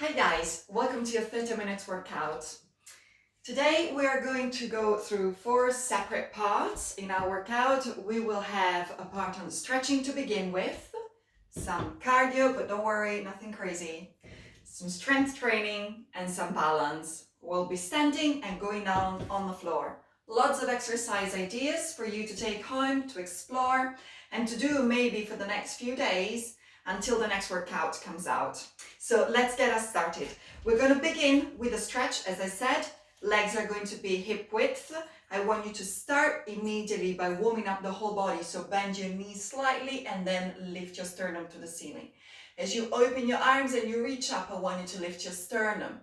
Hi guys, welcome to your 30 minutes workout. Today we are going to go through 4 separate parts in our workout. We will have a part on stretching to begin with, some cardio, but don't worry, nothing crazy, some strength training and some balance. We'll be standing and going down on the floor. Lots of exercise ideas for you to take home, to explore, and to do maybe for the next few days until the next workout comes out. So let's get us started. We're going to begin with a stretch. As I said, legs are going to be hip width. I want you to start immediately by warming up the whole body. So bend your knees slightly and then lift your sternum to the ceiling. As you open your arms and you reach up, I want you to lift your sternum.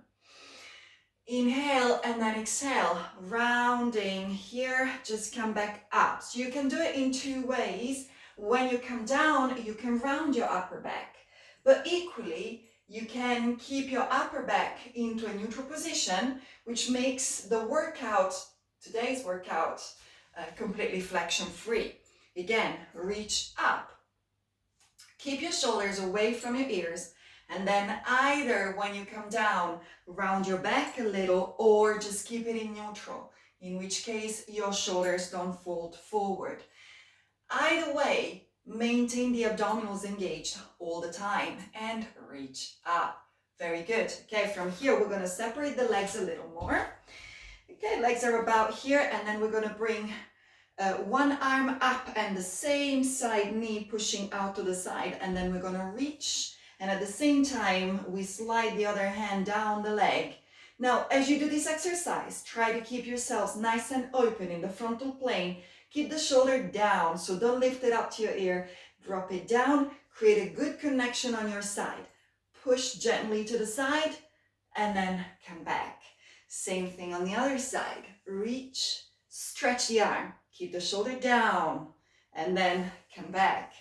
Inhale and then exhale, rounding here, just come back up. So you can do it in 2 ways. When you come down, you can round your upper back, but equally, you can keep your upper back into a neutral position, which makes the workout, today's workout, completely flexion free. Again, reach up. Keep your shoulders away from your ears, and then either when you come down, round your back a little, or just keep it in neutral, in which case your shoulders don't fold forward. Either way, maintain the abdominals engaged all the time and reach up. Very good. Okay, from here we're going to separate the legs a little more. Okay, legs are about here, and then we're going to bring one arm up and the same side knee pushing out to the side, and then we're going to reach, and at the same time we slide the other hand down the leg. Now, as you do this exercise, try to keep yourselves nice and open in the frontal plane. Keep the shoulder down, so don't lift it up to your ear. Drop it down, create a good connection on your side. Push gently to the side, and then come back. Same thing on the other side. Reach, stretch the arm, keep the shoulder down, and then come back.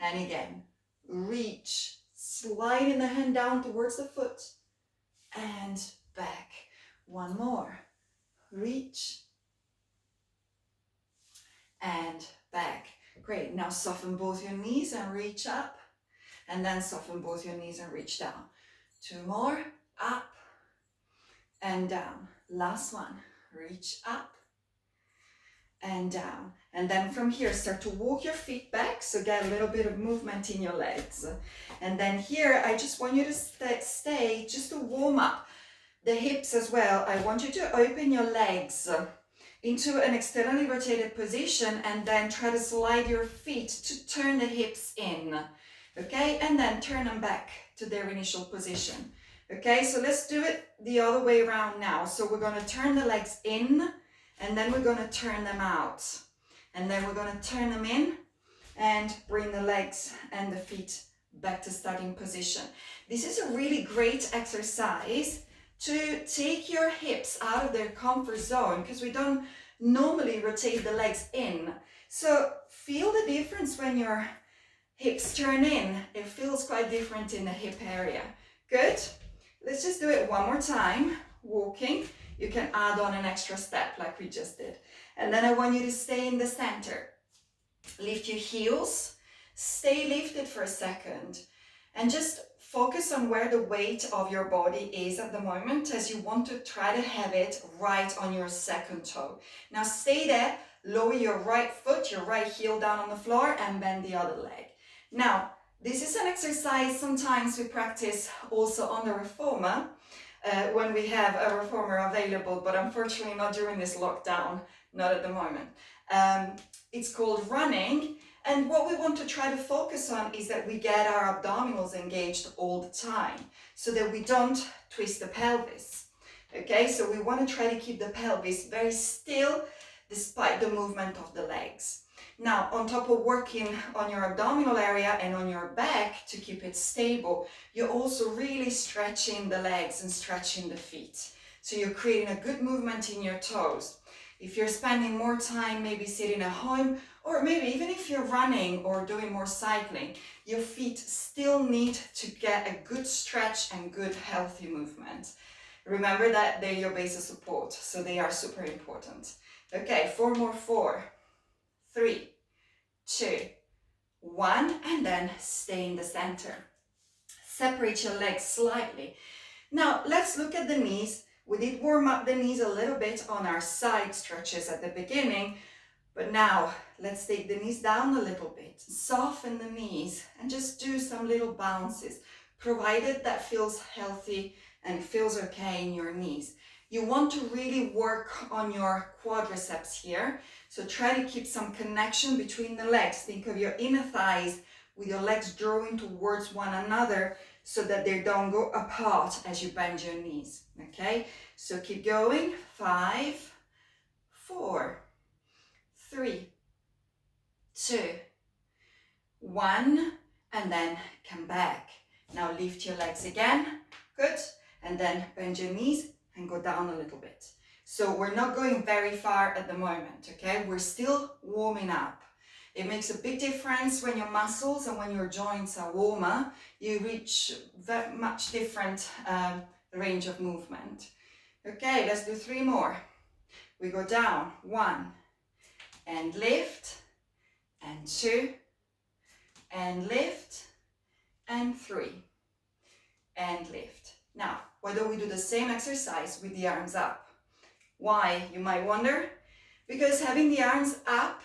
And again, reach, sliding the hand down towards the foot, and back. One more. Reach, and back. Great. Now soften both your knees and reach up, and then soften both your knees and reach down. 2 more. Up and down. Last one. Reach up and down. And then from here, start to walk your feet back, so get a little bit of movement in your legs. And then here, I just want you to stay just to warm up the hips as well. I want you to open your legs into an externally rotated position, and then try to slide your feet to turn the hips in, okay? And then turn them back to their initial position, okay? So let's do it the other way around now. So we're going to turn the legs in, and then we're going to turn them out, and then we're going to turn them in and bring the legs and the feet back to starting position. This is a really great exercise to take your hips out of their comfort zone, because we don't normally rotate the legs in. So feel the difference when your hips turn in. It feels quite different in the hip area. Good. Let's just do it one more time. Walking. You can add on an extra step like we just did. And then I want you to stay in the center. Lift your heels. Stay lifted for a second. And just focus on where the weight of your body is at the moment, as you want to try to have it right on your second toe. Now stay there, lower your right foot, your right heel down on the floor, and bend the other leg. Now, this is an exercise sometimes we practice also on the reformer, when we have a reformer available, but unfortunately not during this lockdown, not at the moment. It's called running. And what we want to try to focus on is that we get our abdominals engaged all the time, so that we don't twist the pelvis. Okay, so we want to try to keep the pelvis very still despite the movement of the legs. Now, on top of working on your abdominal area and on your back to keep it stable, you're also really stretching the legs and stretching the feet. So you're creating a good movement in your toes. If you're spending more time maybe sitting at home, or maybe even if you're running or doing more cycling, your feet still need to get a good stretch and good healthy movement. Remember that they're your base of support, so they are super important. Okay, 4 more. 4, 3, 2, 1, and then stay in the center. Separate your legs slightly. Now let's look at the knees. We did warm up the knees a little bit on our side stretches at the beginning, but now let's take the knees down a little bit, soften the knees and just do some little bounces, provided that feels healthy and feels okay in your knees. You want to really work on your quadriceps here. So try to keep some connection between the legs. Think of your inner thighs with your legs drawing towards one another so that they don't go apart as you bend your knees. Okay, so keep going. 5, 4, 3, 2, 1, and then come back. Now lift your legs again. Good. And then bend your knees and go down a little bit. So we're not going very far at the moment, okay? We're still warming up. It makes a big difference when your muscles and when your joints are warmer. You reach very much different range of movement. Okay, let's do 3 more. We go down, 1, and lift, and 2, and lift, and 3, and lift. Now, why don't we do the same exercise with the arms up? Why, you might wonder? Because having the arms up,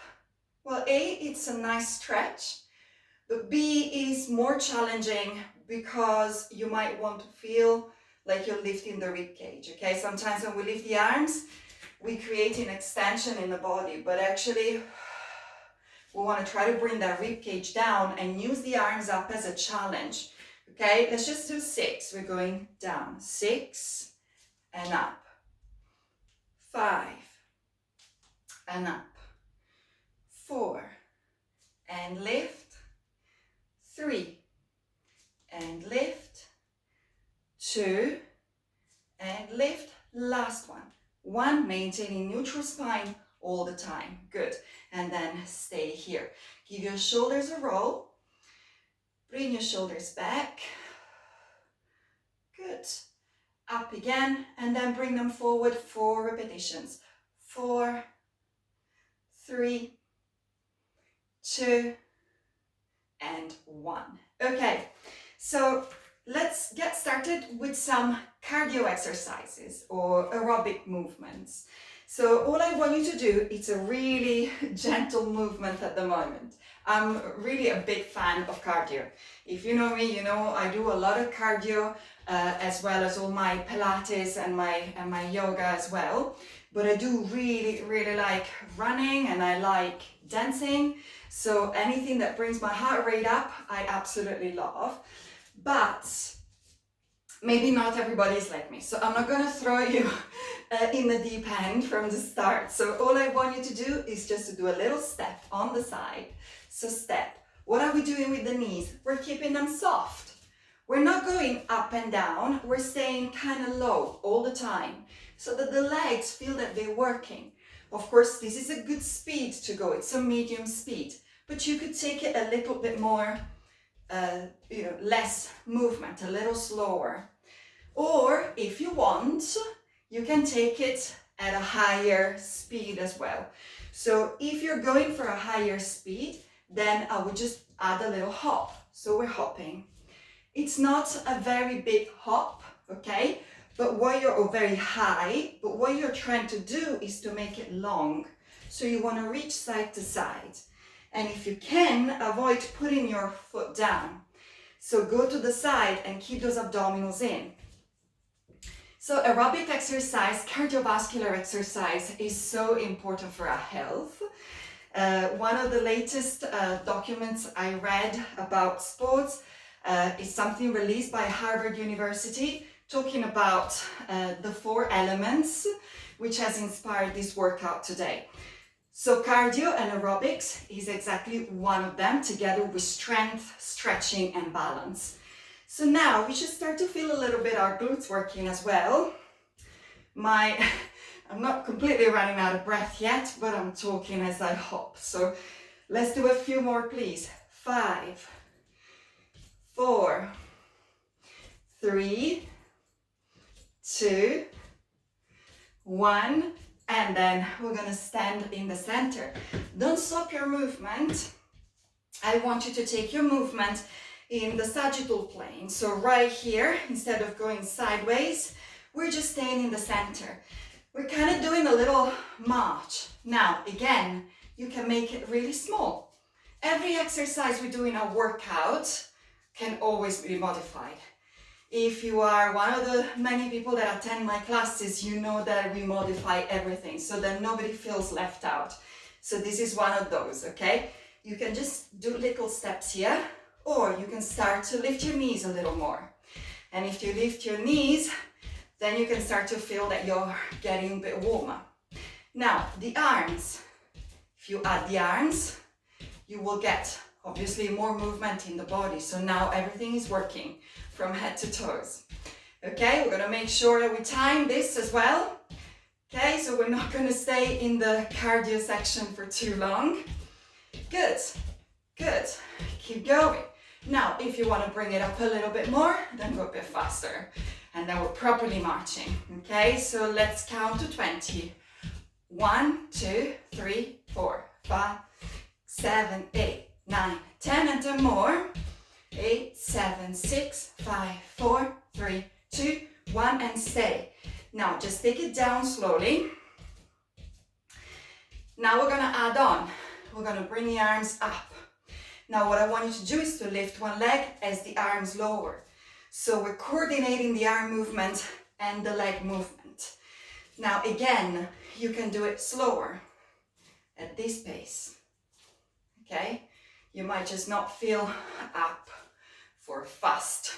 well, A, it's a nice stretch, but B is more challenging because you might want to feel like you're lifting the rib cage, okay? Sometimes when we lift the arms, we create an extension in the body, but actually we want to try to bring that rib cage down and use the arms up as a challenge. Okay, let's just do 6. We're going down, 6 and up, 5 and up, 4 and lift, 3 and lift, 2 and lift, last one. 1, maintaining neutral spine all the time. Good. And then stay here. Give your shoulders a roll. Bring your shoulders back. Good. Up again, and then bring them forward 4 repetitions. 4, 3, 2, and 1. Okay, so let's get started with some cardio exercises or aerobic movements. So all I want you to do, it's a really gentle movement at the moment. I'm really a big fan of cardio. If you know me, you know I do a lot of cardio as well as all my Pilates and my yoga as well. But I do really like running and I like dancing. So anything that brings my heart rate up, I absolutely love. But maybe not everybody is like me. So I'm not going to throw you in the deep end from the start. So all I want you to do is just to do a little step on the side. So step. What are we doing with the knees? We're keeping them soft. We're not going up and down. We're staying kind of low all the time so that the legs feel that they're working. Of course, this is a good speed to go. It's a medium speed, but you could take it a little bit more, less movement, a little slower. Or if you want, you can take it at a higher speed as well. So if you're going for a higher speed, then I would just add a little hop. So we're hopping. It's not a very big hop, okay? But what you're very high, but what you're trying to do is to make it long. So you want to reach side to side. And if you can, avoid putting your foot down. So go to the side and keep those abdominals in. So aerobic exercise, cardiovascular exercise is so important for our health. One of the latest documents I read about sports is something released by Harvard University talking about the 4 elements which has inspired this workout today. So cardio and aerobics is exactly one of them, together with strength, stretching and balance. So now we should start to feel a little bit our glutes working as well. I'm not completely running out of breath yet, but I'm talking as I hop. So let's do a few more, please. 5, 4, 3, 2, 1, and then we're gonna stand in the center. Don't stop your movement. I want you to take your movement in the sagittal plane. So right here, instead of going sideways, we're just staying in the center. We're kind of doing a little march. Now, again, you can make it really small. Every exercise we do in our workout can always be modified. If you are one of the many people that attend my classes, you know that we modify everything so that nobody feels left out. So this is one of those, okay? You can just do little steps here, or you can start to lift your knees a little more. And if you lift your knees, then you can start to feel that you're getting a bit warmer. Now, the arms. If you add the arms, you will get obviously more movement in the body. So now everything is working from head to toes. Okay, we're gonna make sure that we time this as well. Okay, so we're not gonna stay in the cardio section for too long. Good, good, keep going. Now, if you wanna bring it up a little bit more, then go a bit faster. And then we're properly marching, okay? So let's count to 20. 1, 2, 3, 4, 5, 7, 8, 9, 10, and 10 more. 8, 7, 6, 5, 4, 3, 2, 1, and stay. Now just take it down slowly. Now we're gonna add on. We're gonna bring the arms up. Now what I want you to do is to lift one leg as the arms lower. So we're coordinating the arm movement and the leg movement. Now again, you can do it slower at this pace. Okay? You might just not feel up for fast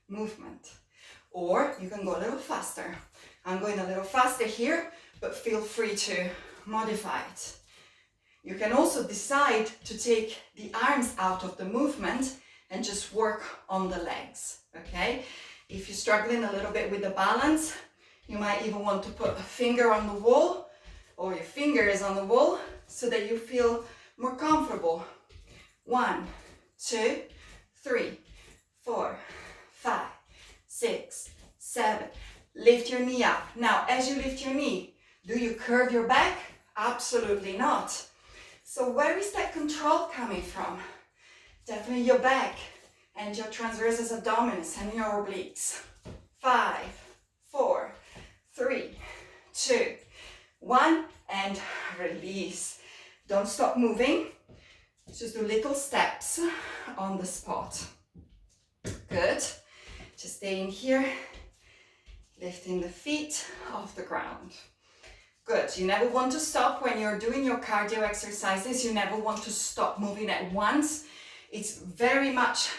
movement. Or you can go a little faster. I'm going a little faster here, but feel free to modify it. You can also decide to take the arms out of the movement and just work on the legs, okay? If you're struggling a little bit with the balance, you might even want to put a finger on the wall or your fingers on the wall so that you feel more comfortable. 1, 2, 3, 4, 5, 6, 7. Lift your knee up. Now, as you lift your knee, do you curve your back? Absolutely not. So where is that control coming from? Definitely your back and your transversus abdominis and your obliques. 5, 4, 3, 2, 1, and release. Don't stop moving. Just do little steps on the spot. Good. Just staying here, lifting the feet off the ground. Good. You never want to stop when you're doing your cardio exercises. You never want to stop moving at once. It's very much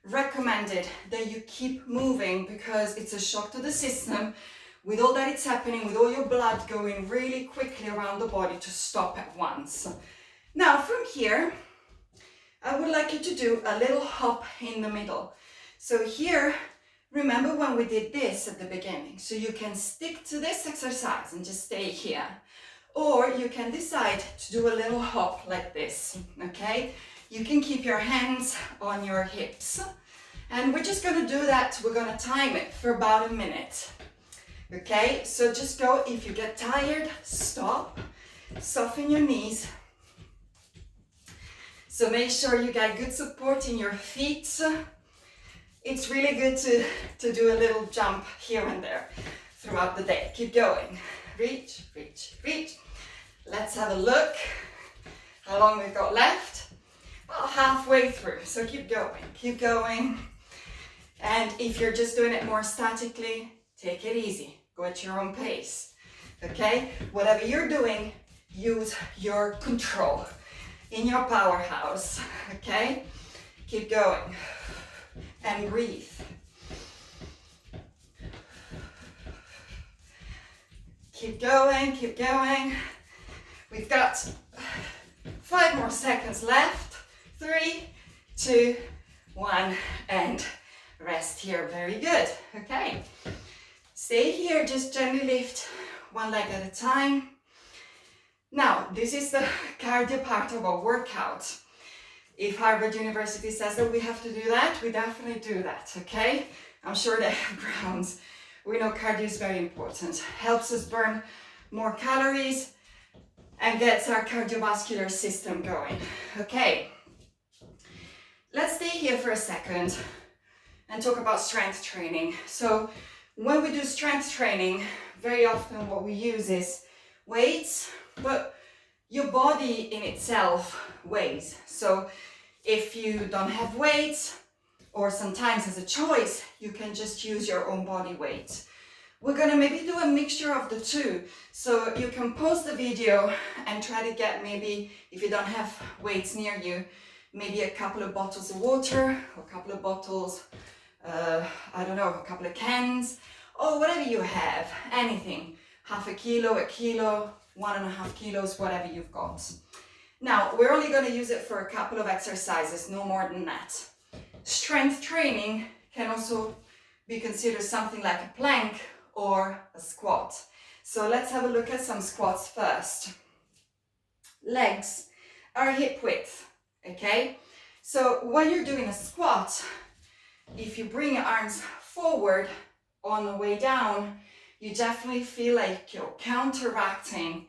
recommended that you keep moving because it's a shock to the system. With all that it's happening, with all your blood going really quickly around the body, to stop at once. Now from here, I would like you to do a little hop in the middle. So here, remember when we did this at the beginning? So you can stick to this exercise and just stay here. Or you can decide to do a little hop like this, okay? You can keep your hands on your hips. And we're just gonna do that. We're gonna time it for about a minute. Okay, so just go. If you get tired, stop. Soften your knees. So make sure you get good support in your feet. It's really good to do a little jump here and there throughout the day. Keep going. Reach, reach, reach. Let's have a look how long we've got left. About halfway through, so keep going, keep going. And if you're just doing it more statically, take it easy, go at your own pace, okay? Whatever you're doing, use your control in your powerhouse, okay? Keep going and breathe. Keep going, keep going. We've got 5 more seconds left. 3, 2, 1, and rest here. Very good. Okay. Stay here, just gently lift one leg at a time. Now, this is the cardio part of our workout. If Harvard University says that we have to do that, we definitely do that, okay? I'm sure they have grounds. We know cardio is very important. Helps us burn more calories and gets our cardiovascular system going. Okay. let's stay here for a second and talk about strength training. So when we do strength training, very often what we use is weights, but your body in itself weighs. So if you don't have weights, or sometimes as a choice, you can just use your own body weight. We're gonna maybe do a mixture of the two. So you can pause the video and try to get, maybe if you don't have weights near you, maybe a couple of bottles of water, or a couple of bottles, I don't know, a couple of cans, or whatever you have, anything. Half a kilo, 1.5 kilos, whatever you've got. Now, we're only gonna use it for a couple of exercises, no more than that. Strength training can also be considered something like a plank or a squat. So let's have a look at some squats first. Legs are hip width, okay? So when you're doing a squat, if you bring your arms forward on the way down, you definitely feel like you're counteracting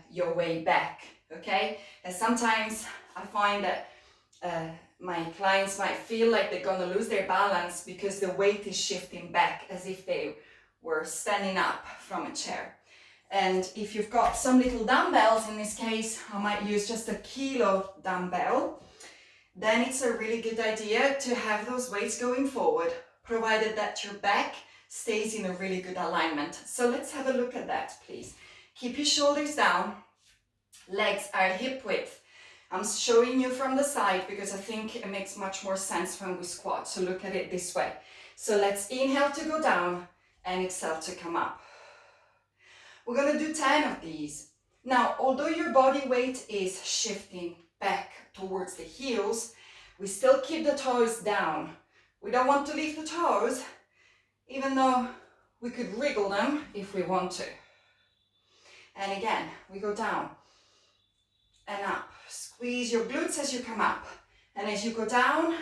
your way back, okay? And sometimes I find that my clients might feel like they're gonna lose their balance because the weight is shifting back as if they were standing up from a chair. And if you've got some little dumbbells, in this case, I might use just a kilo dumbbell, then it's a really good idea to have those weights going forward, provided that your back stays in a really good alignment. So let's have a look at that, please. Keep your shoulders down, legs are hip width. I'm showing you from the side because I think it makes much more sense when we squat, so look at it this way. So let's inhale to go down and exhale to come up. We're gonna do 10 of these. Now, although your body weight is shifting back towards the heels, we still keep the toes down. We don't want to leave the toes, even though we could wriggle them if we want to. And again, we go down and up. Squeeze your glutes as you come up. And as you go down,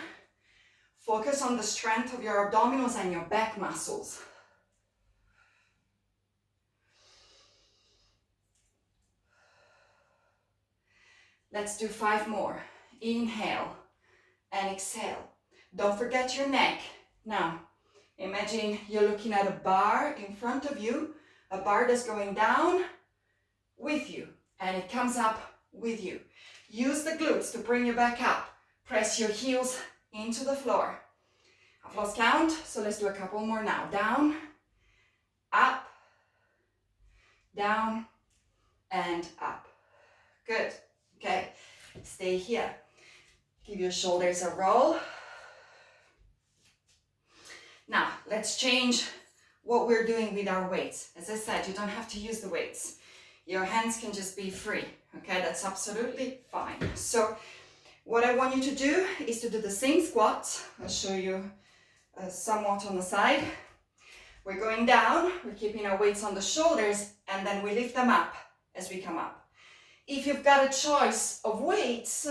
focus on the strength of your abdominals and your back muscles. Let's do 5 more. Inhale and exhale. Don't forget your neck. Now, imagine you're looking at a bar in front of you, a bar that's going down with you, and it comes up with you. Use the glutes to bring you back up. Press your heels into the floor. I've lost count, so let's do a couple more now. Down, up, down, and up. Good. Okay, stay here. Give your shoulders a roll. Now, let's change what we're doing with our weights. As I said, you don't have to use the weights. Your hands can just be free, okay? That's absolutely fine. So what I want you to do is to do the same squat. I'll show you somewhat on the side. We're going down, we're keeping our weights on the shoulders, and then we lift them up as we come up. If you've got a choice of weights,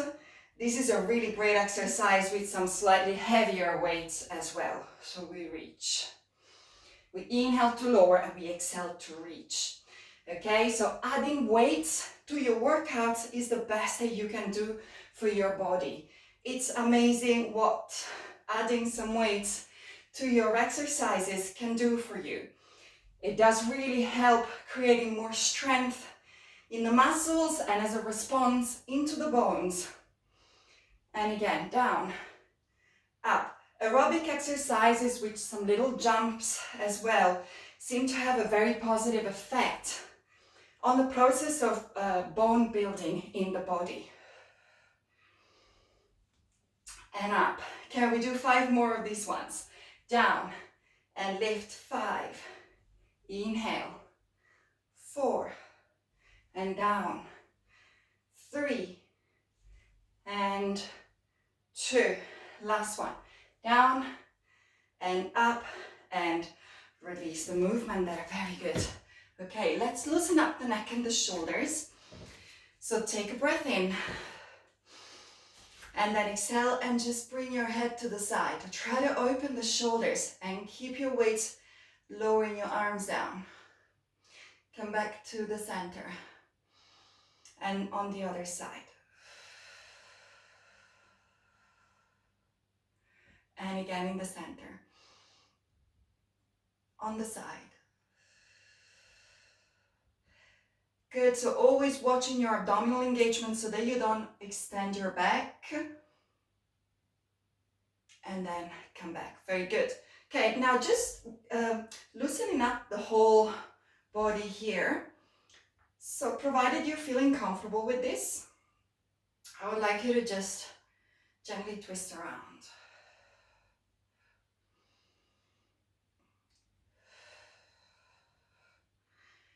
this is a really great exercise with some slightly heavier weights as well. So we reach. We inhale to lower and we exhale to reach. Okay, so adding weights to your workouts is the best that you can do for your body. It's amazing what adding some weights to your exercises can do for you. It does really help creating more strength in the muscles and as a response into the bones. And again, down, up. Aerobic exercises with some little jumps as well seem to have a very positive effect on the process of bone building in the body. And up. Can we do 5 more of these ones? Down and lift. 5. Inhale. 4. And down. 3. And 2. Last one. Down and up and release the movement there. Very good. Okay, let's loosen up the neck and the shoulders. So take a breath in and then exhale and just bring your head to the side. Try to open the shoulders and keep your weight lowering your arms down. Come back to the center and on the other side. and again in the center. On the side. Good, so always watching your abdominal engagement so that you don't extend your back. And then come back, very good. Okay, now just loosening up the whole body here. So provided you're feeling comfortable with this, I would like you to just gently twist around.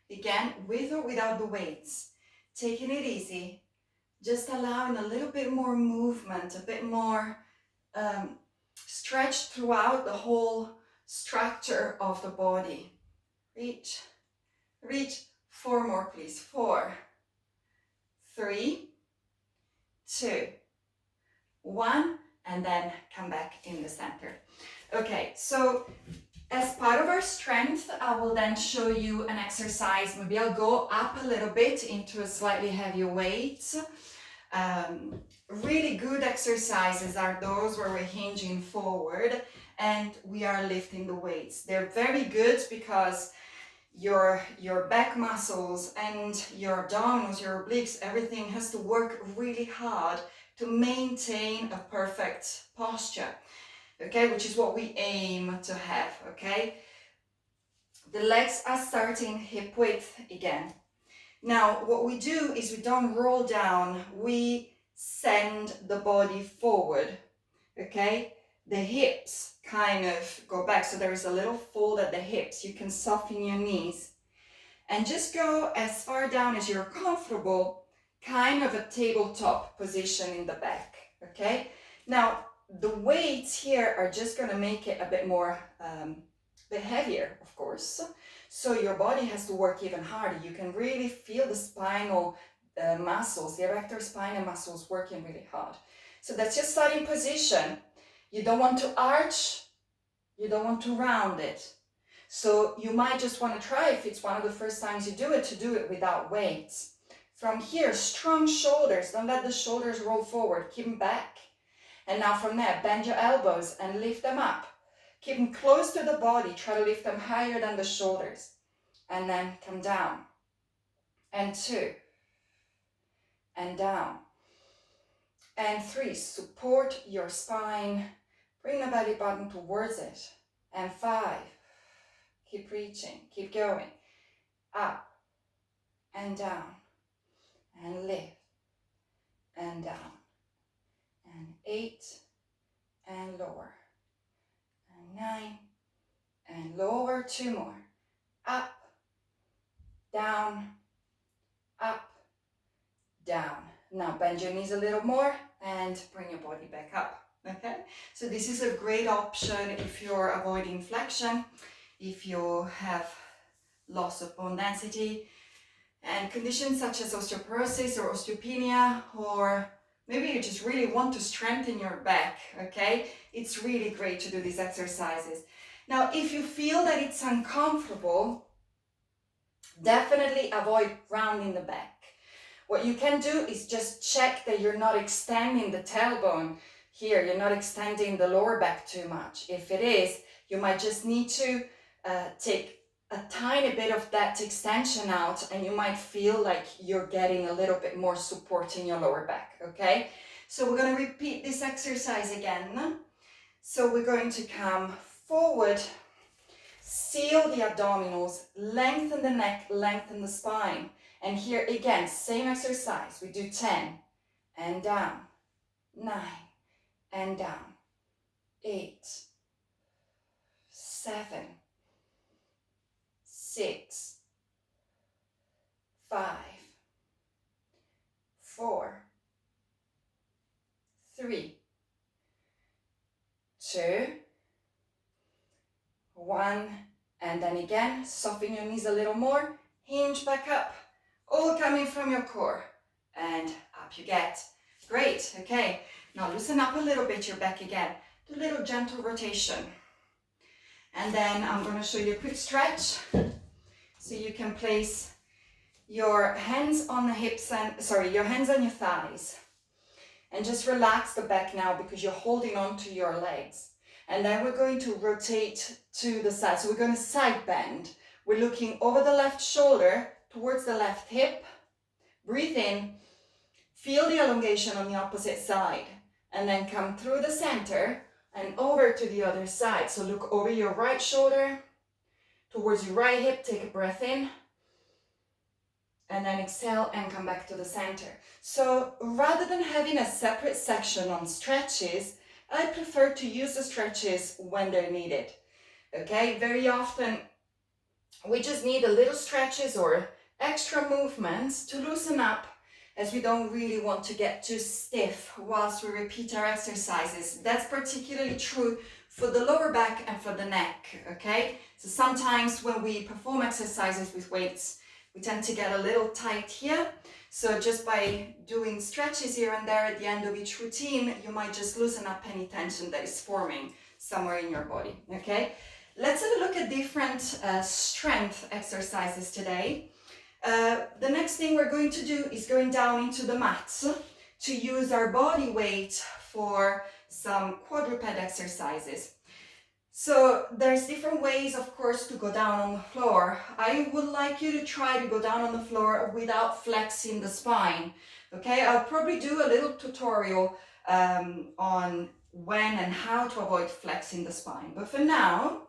Again, with or without the weights, taking it easy, just allowing a little bit more movement, a bit more stretch throughout the whole structure of the body. Reach, reach, 4 more please, 4, 3, 2, 1, and then come back in the center. Okay, so as part of our strength, I will then show you an exercise. Maybe I'll go up a little bit into a slightly heavier weight. Really good exercises are those where we're hinging forward and we are lifting the weights. They're very good because your back muscles and your abdominals, your obliques, everything has to work really hard to maintain a perfect posture. Okay, which is what we aim to have, okay? The legs are starting hip width again. Now, what we do is we don't roll down, we send the body forward, okay? The hips kind of go back, so there is a little fold at the hips. You can soften your knees and just go as far down as you're comfortable, kind of a tabletop position in the back, okay? Now, the weights here are just going to make it a bit more, bit heavier, of course. So your body has to work even harder. You can really feel the spinal muscles, the erector spinae muscles working really hard. So that's your starting position. You don't want to arch, you don't want to round it. So you might just want to try, if it's one of the first times you do it, to do it without weights. From here, strong shoulders. Don't let the shoulders roll forward. Keep them back. And now from there, bend your elbows and lift them up. Keep them close to the body. Try to lift them higher than the shoulders. And then come down. And 2. And down. And 3. Support your spine. Bring the belly button towards it. And 5. Keep reaching. Keep going. Up. And down. And lift. And down. And 8. And lower. 9 and lower, 2 more, up, down, up, down. Now bend your knees a little more and bring your body back up, okay? So this is a great option if you're avoiding flexion, if you have loss of bone density, and conditions such as osteoporosis or osteopenia, or maybe you just really want to strengthen your back, okay? It's really great to do these exercises. Now, if you feel that it's uncomfortable, definitely avoid rounding the back. What you can do is just check that you're not extending the tailbone here. You're not extending the lower back too much. If it is, you might just need to take a tiny bit of that extension out, and you might feel like you're getting a little bit more support in your lower back, okay? So we're going to repeat this exercise again. So we're going to come forward, seal the abdominals, lengthen the neck, lengthen the spine. And here again, same exercise. We do 10 and down, 9 and down, 8, 7, 6, 5, 4, 3, 2, 1, and then again, soften your knees a little more, hinge back up, all coming from your core, and up you get. Great, okay. Now loosen up a little bit your back again. Do a little gentle rotation. And then I'm going to show you a quick stretch. So you can place your hands on the hips and, your hands on your thighs. And just relax the back now because you're holding on to your legs. And then we're going to rotate to the side. So we're going to side bend. We're looking over the left shoulder towards the left hip. Breathe in, feel the elongation on the opposite side, and then come through the center and over to the other side. So look over your right shoulder towards your right hip, take a breath in, and then exhale and come back to the center. So rather than having a separate section on stretches, I prefer to use the stretches when they're needed. Okay, very often we just need a little stretches or extra movements to loosen up, as we don't really want to get too stiff whilst we repeat our exercises. That's particularly true for the lower back and for the neck, okay? So sometimes when we perform exercises with weights, we tend to get a little tight here. So just by doing stretches here and there at the end of each routine, you might just loosen up any tension that is forming somewhere in your body, okay? Let's have a look at different strength exercises today. The next thing we're going to do is going down into the mats to use our body weight for some quadruped exercises. So there's different ways, of course, to go down on the floor. I would like you to try to go down on the floor without flexing the spine. Okay, I'll probably do a little tutorial on when and how to avoid flexing the spine. But for now,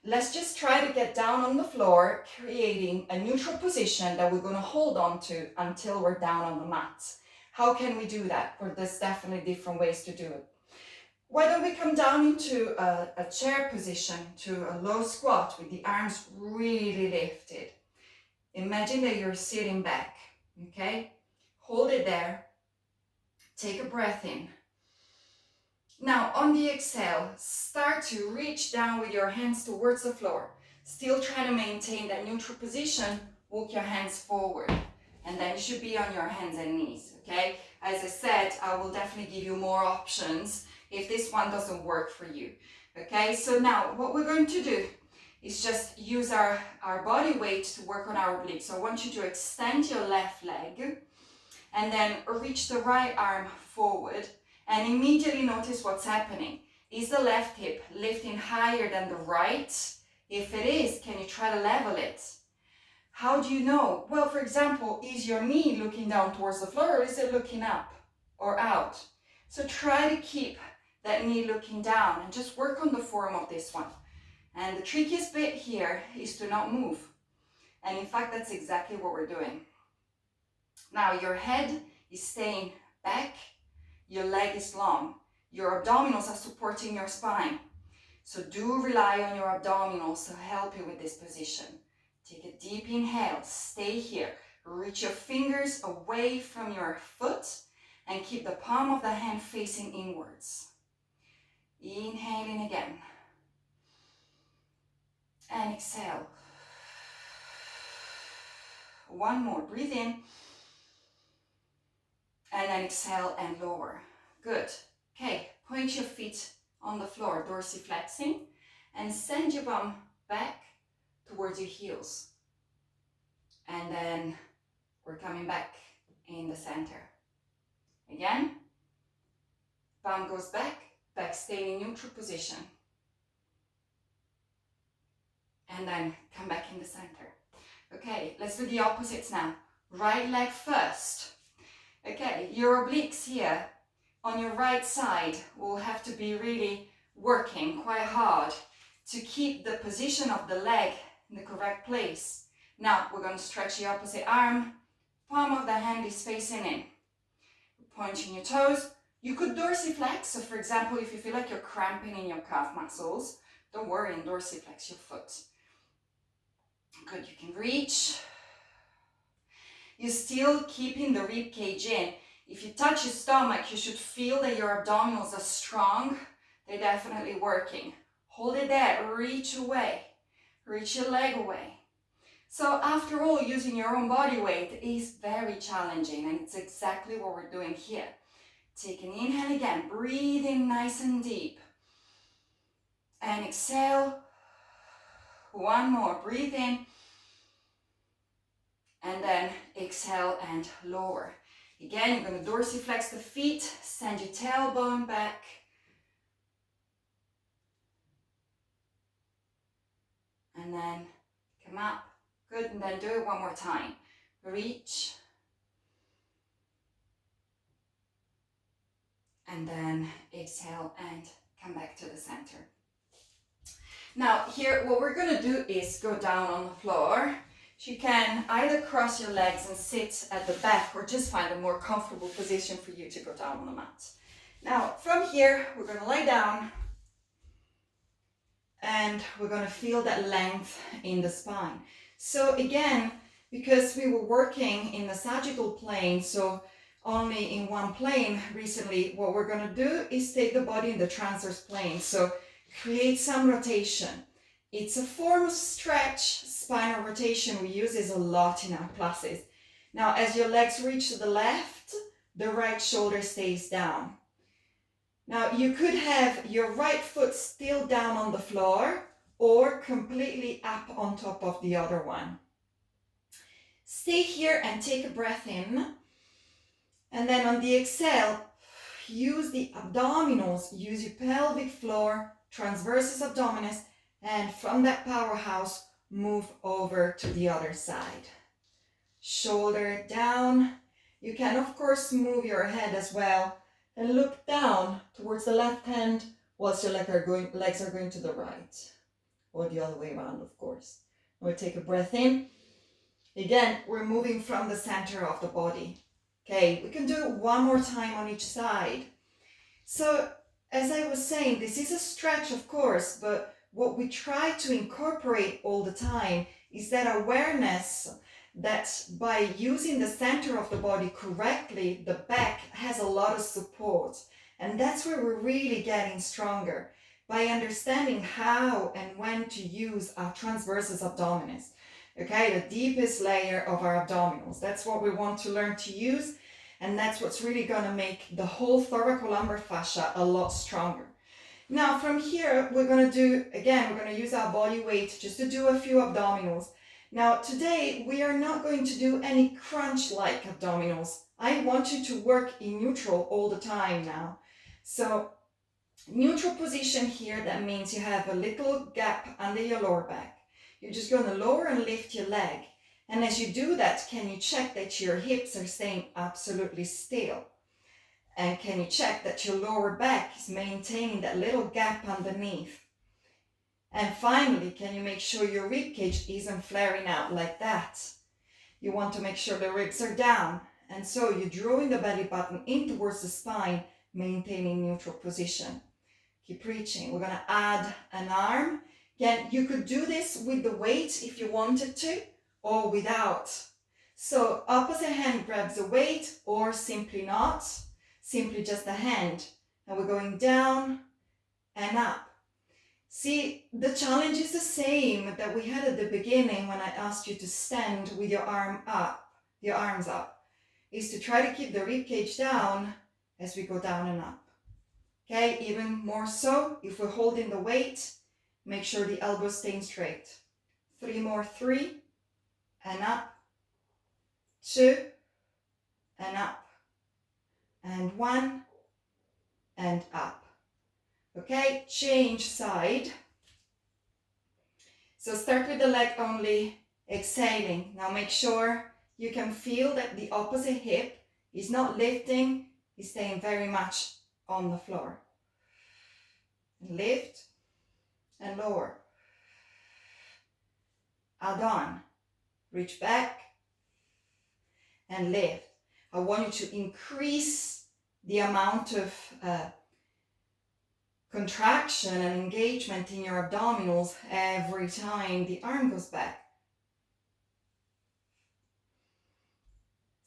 let's just try to get down on the floor, creating a neutral position that we're going to hold on to until we're down on the mat. How can we do that? Well, there's definitely different ways to do it. Why don't we come down into a chair position, to a low squat with the arms really lifted. Imagine that you're sitting back, okay? Hold it there. Take a breath in. Now, on the exhale, start to reach down with your hands towards the floor. Still trying to maintain that neutral position, walk your hands forward. And then you should be on your hands and knees, okay? As I said, I will definitely give you more options if this one doesn't work for you, okay? So now, what we're going to do is just use our body weight to work on our obliques. So I want you to extend your left leg and then reach the right arm forward. And immediately notice what's happening. Is the left hip lifting higher than the right? If it is, can you try to level it? How do you know? Well, for example, is your knee looking down towards the floor, or is it looking up or out? So try to keep that knee looking down and just work on the form of this one. And the trickiest bit here is to not move. And in fact, that's exactly what we're doing. Now your head is staying back. Your leg is long. Your abdominals are supporting your spine. So do rely on your abdominals to help you with this position. Take a deep inhale, stay here. Reach your fingers away from your foot and keep the palm of the hand facing inwards. Inhaling again. And exhale. One more, breathe in. And then exhale and lower. Good. Okay, point your feet on the floor, dorsiflexing, and send your bum back towards your heels. And then we're coming back in the center. Again, bum goes back, back staying in neutral position. And then come back in the center. Okay, let's do the opposites now. Right leg first. Okay, your obliques here on your right side will have to be really working quite hard to keep the position of the leg in the correct place. Now we're going to stretch the opposite arm. Palm of the hand is facing in. Pointing your toes. You could dorsiflex. So for example, if you feel like you're cramping in your calf muscles, don't worry and dorsiflex your foot. Good, you can reach. You're still keeping the rib cage in. If you touch your stomach, you should feel that your abdominals are strong. They're definitely working. Hold it there, reach away. Reach your leg away. So after all, using your own body weight is very challenging, and it's exactly what we're doing here. Take an inhale again, breathe in nice and deep. And exhale. One more, breathe in. And then exhale and lower. Again, you're going to dorsiflex the feet, send your tailbone back. and then come up. Good, and then do it one more time. Reach, and then exhale and come back to the center. Now here, what we're gonna do is go down on the floor. So you can either cross your legs and sit at the back, or just find a more comfortable position for you to go down on the mat. Now from here, we're gonna lay down, and we're gonna feel that length in the spine. So again, because we were working in the sagittal plane, so only in one plane recently, what we're gonna do is take the body in the transverse plane. So create some rotation. It's a form of stretch. Spinal rotation we use is a lot in our classes. Now, as your legs reach to the left, the right shoulder stays down. Now, you could have your right foot still down on the floor or completely up on top of the other one. Stay here and take a breath in. And then on the exhale, use the abdominals, use your pelvic floor, transversus abdominis, and from that powerhouse, move over to the other side. Shoulder down. You can, of course, move your head as well and look down towards the left hand whilst your legs are going to the right, or the other way around, of course. We'll take a breath in. Again, we're moving from the center of the body. Okay, we can do it one more time on each side. So, as I was saying, this is a stretch, of course, but what we try to incorporate all the time is that awareness that by using the center of the body correctly, the back has a lot of support. And that's where we're really getting stronger, by understanding how and when to use our transversus abdominis. Okay, the deepest layer of our abdominals. That's what we want to learn to use. And that's what's really going to make the whole thoracolumbar fascia a lot stronger. Now from here, we're going to use our body weight just to do a few abdominals. Now today, we are not going to do any crunch-like abdominals. I want you to work in neutral all the time now. So neutral position here, that means you have a little gap under your lower back. You're just going to lower and lift your leg. And as you do that, can you check that your hips are staying absolutely still? And can you check that your lower back is maintaining that little gap underneath? And finally, can you make sure your rib cage isn't flaring out like that? You want to make sure the ribs are down. And so you're drawing the belly button in towards the spine, maintaining neutral position. Keep reaching. We're going to add an arm. Again, you could do this with the weight if you wanted to, or without. So opposite hand grabs the weight, or simply not. Simply just the hand. And we're going down and up. See, the challenge is the same that we had at the beginning when I asked you to stand with your arms up, is to try to keep the rib cage down as we go down and up. Okay, even more so, if we're holding the weight, make sure the elbows stay straight. 3 more, 3, and up, 2, and up, and 1, and up. Okay, change side. So start with the leg only, exhaling. Now make sure you can feel that the opposite hip is not lifting, is staying very much on the floor. Lift and lower. Add on. Reach back and lift. I want you to increase the amount of contraction and engagement in your abdominals every time the arm goes back.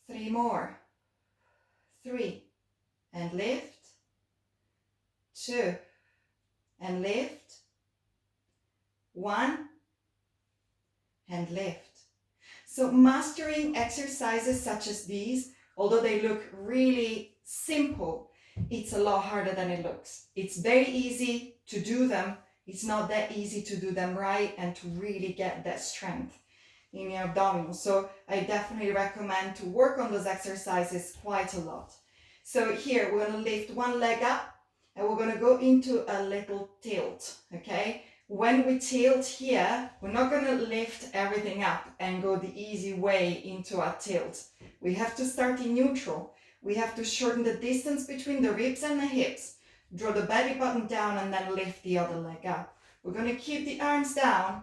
3 more. 3 and lift. 2 and lift. 1 and lift. So mastering exercises such as these, although they look really simple, it's a lot harder than it looks. It's very easy to do them. It's not that easy to do them right and to really get that strength in your abdominals. So I definitely recommend to work on those exercises quite a lot. So here we're going to lift one leg up and we're going to go into a little tilt, okay? when we tilt here, we're not going to lift everything up and go the easy way into a tilt. We have to start in neutral. We have to shorten the distance between the ribs and the hips. Draw the belly button down and then lift the other leg up. We're going to keep the arms down,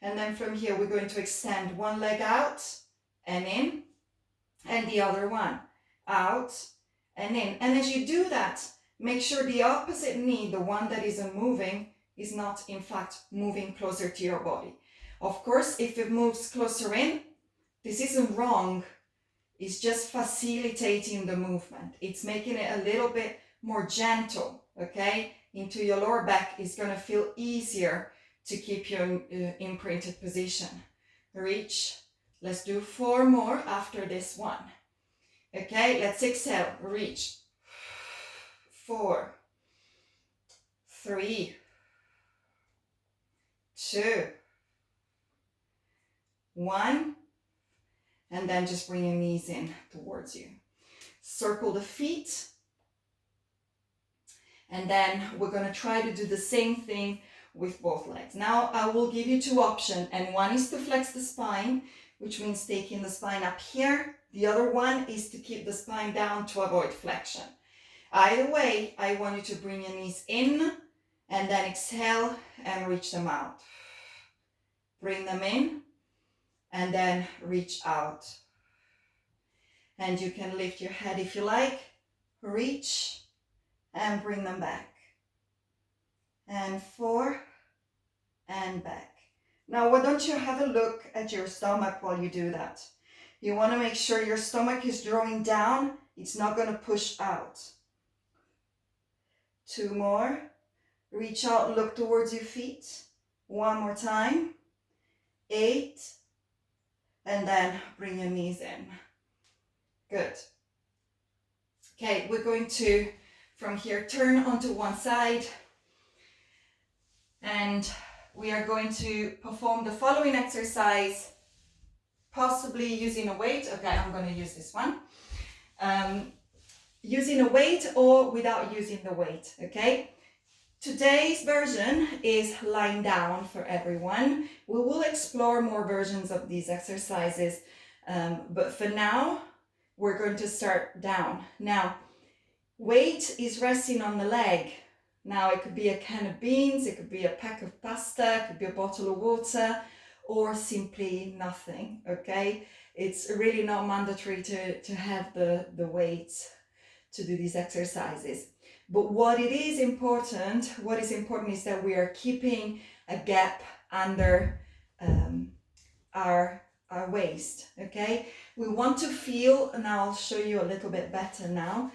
and then from here we're going to extend one leg out and in, and the other one out and in. And as you do that, make sure the opposite knee, the one that isn't moving, is not in fact moving closer to your body. Of course, if it moves closer in, this isn't wrong. It's just facilitating the movement. It's making it a little bit more gentle, okay? Into your lower back. It's going to feel easier to keep you in imprinted position. Reach. Let's do 4 more after this one. Okay, let's exhale. Reach. 4, 3, 2, 1. And then just bring your knees in towards you. Circle the feet. And then we're going to try to do the same thing with both legs. Now I will give you 2 options, and one is to flex the spine, which means taking the spine up here. The other one is to keep the spine down to avoid flexion. Either way, I want you to bring your knees in and then exhale and reach them out. Bring them in and then reach out. And you can lift your head if you like. Reach and bring them back. And 4 and back. Now, why don't you have a look at your stomach while you do that? You want to make sure your stomach is drawing down. It's not going to push out. 2 more. Reach out, look towards your feet. 1 more time. 8. And then bring your knees in. Good. Okay, we're going to, from here, turn onto one side. And we are going to perform the following exercise, possibly using a weight. Okay, I'm going to use this one. Using a weight or without using the weight, okay? Today's version is lying down for everyone. We will explore more versions of these exercises, but for now, we're going to start down. Now, weight is resting on the leg. Now, it could be a can of beans, it could be a pack of pasta, it could be a bottle of water, or simply nothing, okay? It's really not mandatory to have the weights to do these exercises. But what is important is that we are keeping a gap under our waist, okay? We want to feel, and I'll show you a little bit better now,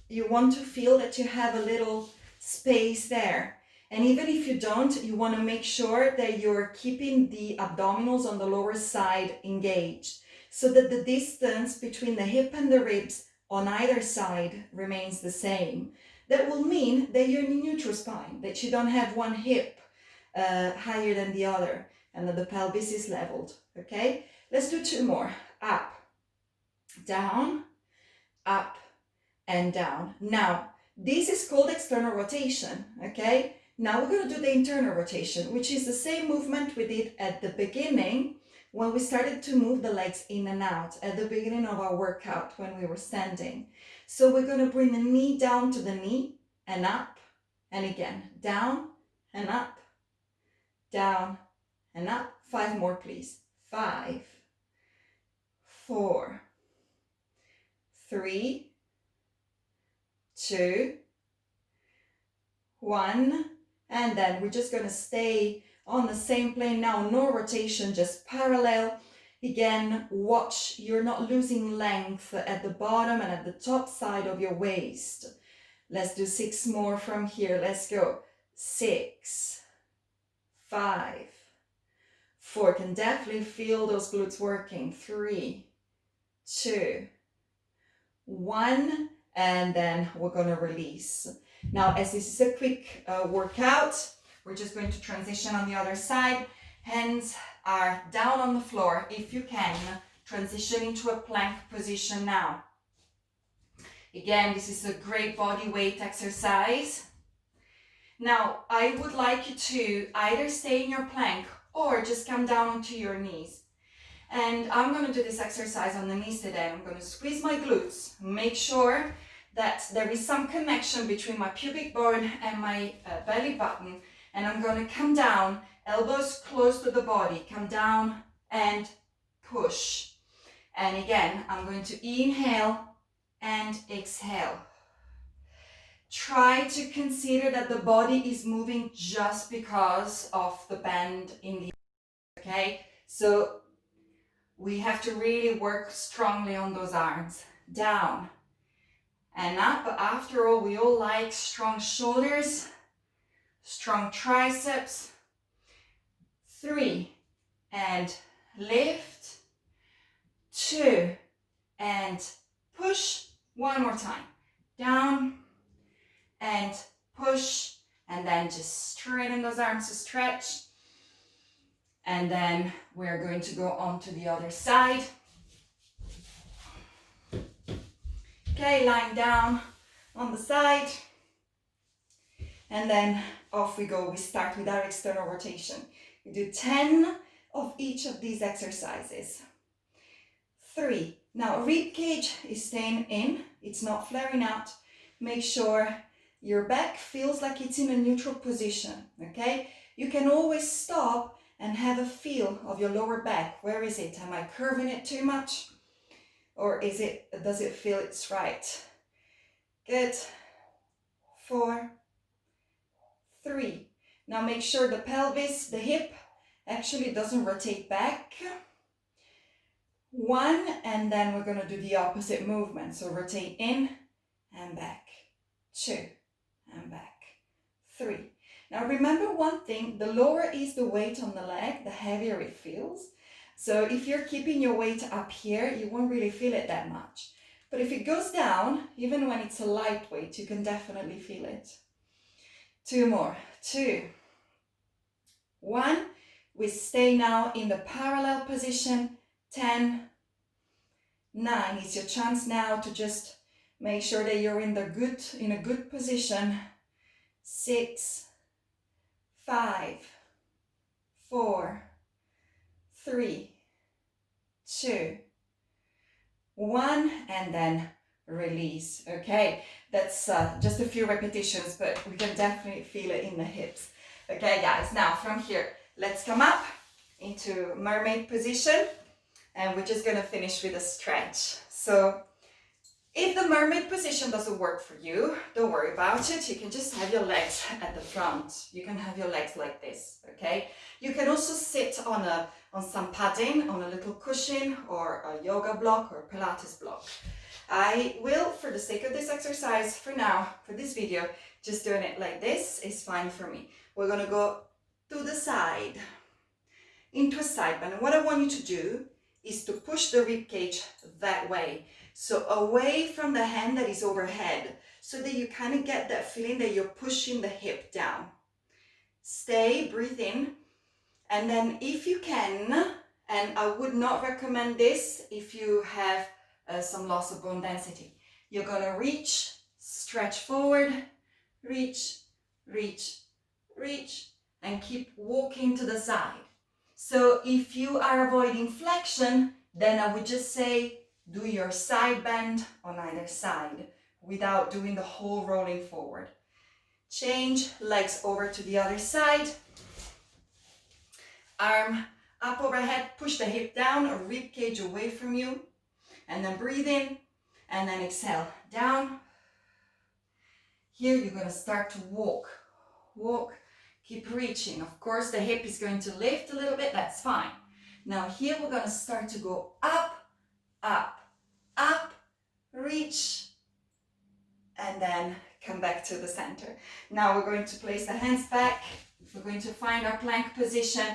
you want to feel that you have a little space there. And even if you don't, you want to make sure that you're keeping the abdominals on the lower side engaged, so that the distance between the hip and the ribs on either side remains the same. That will mean that you're in a neutral spine, that you don't have one hip higher than the other, and that the pelvis is leveled, okay? Let's do 2 more. Up, down, up, and down. Now, this is called external rotation, okay? Now we're going to do the internal rotation, which is the same movement we did at the beginning when we started to move the legs in and out at the beginning of our workout when we were standing. So we're going to bring the knee down to the knee and up, and again, down and up, down and up. 5 more, please. 5, 4, 3, 2, 1, and then we're just going to stay on the same plane now. No rotation, just parallel. Again, watch you're not losing length at the bottom and at the top side of your waist. Let's do 6 more from here. Let's go. 6, 5, 4. Can definitely feel those glutes working. 3, 2, 1, and then we're going to release. Now, as this is a quick workout, we're just going to transition on the other side. Hands are down on the floor. If you can, transition into a plank position now. Again, this is a great body weight exercise. Now, I would like you to either stay in your plank or just come down onto your knees. And I'm going to do this exercise on the knees today. I'm going to squeeze my glutes, make sure that there is some connection between my pubic bone and my belly button. And I'm going to come down, elbows close to the body, come down and push. And again, I'm going to inhale and exhale. Try to consider that the body is moving just because of the bend in the, okay? So we have to really work strongly on those arms. Down and up. But after all, we all like strong shoulders, strong triceps. 3 and lift. 2 and push. One more time. Down and push. And then just straighten those arms to stretch. And then we're going to go on to the other side. Okay, lying down on the side. And then off we go. We start with our external rotation. We do 10 of each of these exercises. 3. Now, rib cage is staying in. It's not flaring out. Make sure your back feels like it's in a neutral position, okay? You can always stop and have a feel of your lower back. Where is it? Am I curving it too much? Or does it feel it's right? Good. 4, 3. Now make sure the pelvis, the hip, actually doesn't rotate back. 1, and then we're going to do the opposite movement. So rotate in and back. 2 and back. 3. Now remember one thing, the lower is the weight on the leg, the heavier it feels. So if you're keeping your weight up here, you won't really feel it that much. But if it goes down, even when it's a light weight, you can definitely feel it. 2 more. 2, 1. We stay now in the parallel position. 10, 9. It's your chance now to just make sure that you're in a good position. 6, 5, 4, 3, 2, 1, and then release. Okay, that's just a few repetitions, but we can definitely feel it in the hips. Okay, guys, now from here, let's come up into mermaid position, and we're just gonna finish with a stretch. So if the mermaid position doesn't work for you, don't worry about it. You can just have your legs at the front. You can have your legs like this, okay? You can also sit on some padding, on a little cushion, or a yoga block or Pilates block. I will, for the sake of this exercise, for now, for this video, just doing it like this is fine for me. We're gonna go to the side, into a side bend. And what I want you to do is to push the rib cage that way. So away from the hand that is overhead, so that you kind of get that feeling that you're pushing the hip down. Stay, breathe in, and then if you can, and I would not recommend this if you have some loss of bone density, you're gonna reach, stretch forward, reach, reach, reach, and keep walking to the side. So if you are avoiding flexion, then I would just say, do your side bend on either side without doing the whole rolling forward. Change, legs over to the other side. Arm up overhead, push the hip down, or rib cage away from you. And then breathe in, and then exhale, down. Here you're gonna start to walk. Walk, keep reaching. Of course, the hip is going to lift a little bit, that's fine. Now here we're gonna start to go up, up, up, reach, and then come back to the center. Now we're going to place the hands back. We're going to find our plank position,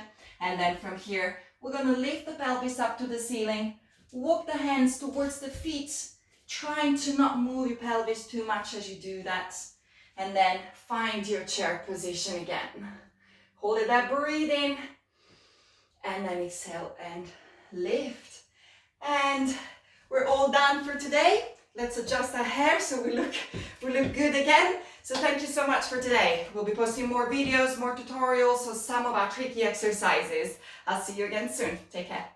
and then from here, we're going to lift the pelvis up to the ceiling, walk the hands towards the feet, trying to not move your pelvis too much as you do that, and then find your chair position again. Hold it there, breathe in, and then exhale and lift. And we're all done for today. Let's adjust our hair so we look good again. So thank you so much for today. We'll be posting more videos, more tutorials, so some of our tricky exercises. I'll see you again soon. Take care.